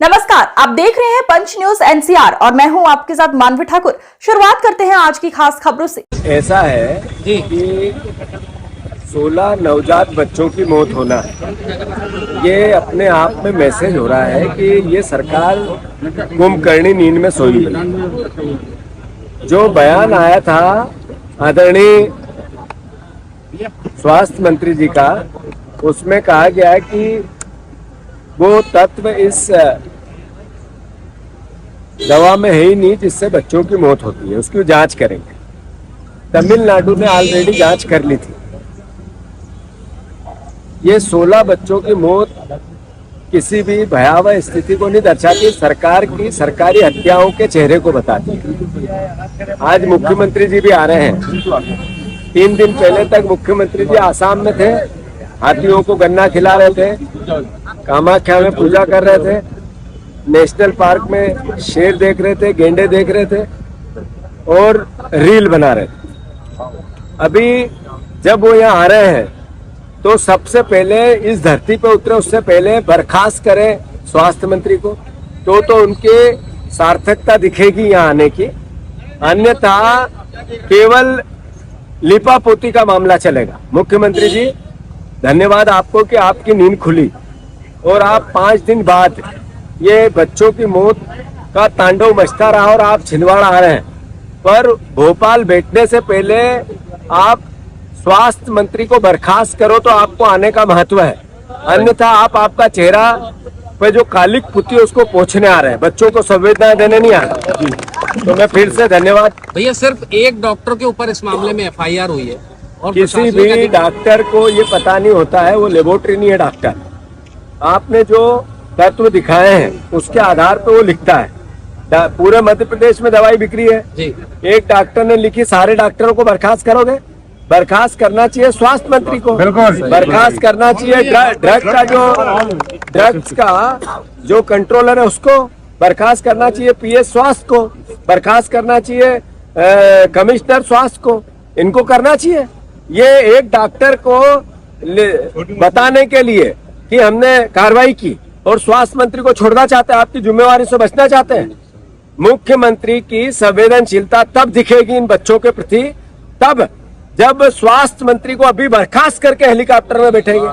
नमस्कार, आप देख रहे हैं पंच न्यूज एनसीआर और मैं हूं आपके साथ मानवी ठाकुर। शुरुआत करते हैं आज की खास खबरों से। ऐसा है कि 16 नवजात बच्चों की मौत होना ये अपने आप में मैसेज हो रहा है कि ये सरकार कुंभकर्णी नींद में सोई हुई। जो बयान आया था आदरणीय स्वास्थ्य मंत्री जी का, उसमें कहा गया है कि वो तत्व इस दवा में है ही नहीं जिससे बच्चों की मौत होती है, उसकी जांच करेंगे। तमिलनाडु ने ऑलरेडी जांच कर ली थी। ये 16 बच्चों की मौत किसी भी भयावह स्थिति को नहीं दर्शाती, सरकार की सरकारी हत्याओं के चेहरे को बताती है। आज मुख्यमंत्री जी भी आ रहे हैं। 3 दिन पहले तक मुख्यमंत्री जी आसाम में थे, हाथियों को गन्ना खिला रहे थे, कामाख्या में पूजा कर रहे थे, नेशनल पार्क में शेर देख रहे थे, गेंडे देख रहे थे और रील बना रहे थे। अभी जब वो यहाँ आ रहे हैं तो सबसे पहले इस धरती पे उतरे, उससे पहले बर्खास्त करें स्वास्थ्य मंत्री को, तो उनके सार्थकता दिखेगी यहाँ आने की। अन्यथा केवल लिपापोती का मामला चलेगा। मुख्यमंत्री जी, धन्यवाद आपको कि आपकी नींद खुली और आप 5 दिन बाद ये बच्चों की मौत का तांडव मचता रहा और आप छिंदवाड़ा आ रहे हैं। पर भोपाल बैठने से पहले आप स्वास्थ्य मंत्री को बर्खास्त करो तो आपको आने का महत्व है। अन्यथा आप आपका चेहरा पे जो कालिक पुती है उसको पोंछने आ रहे हैं, बच्चों को संवेदना देने नहीं आ रहे। तो मैं फिर से धन्यवाद। भैया, सिर्फ एक डॉक्टर के ऊपर इस मामले में एफआईआर हुई है और किसी भी डॉक्टर को ये पता नहीं होता है, वो लेबोरेटरी नहीं है डॉक्टर। आपने जो तत्व दिखाए हैं उसके आधार पर वो लिखता है। पूरे मध्य प्रदेश में दवाई बिक्री है जी। एक डॉक्टर ने लिखी, सारे डॉक्टरों को बर्खास्त करोगे? बर्खास्त करना चाहिए स्वास्थ्य मंत्री को, बर्खास्त करना चाहिए ड्रग्स का जो कंट्रोलर है उसको, बर्खास्त करना चाहिए पीएस स्वास्थ्य को, बर्खास्त करना चाहिए कमिश्नर स्वास्थ्य को, इनको करना चाहिए। ये एक डॉक्टर को बताने के लिए कि हमने कार्रवाई की और स्वास्थ्य मंत्री को छोड़ना चाहते हैं, आपकी जिम्मेवारी से बचना चाहते हैं। मुख्यमंत्री की संवेदनशीलता तब दिखेगी इन बच्चों के प्रति, तब जब स्वास्थ्य मंत्री को अभी बर्खास्त करके हेलीकॉप्टर में बैठेंगे।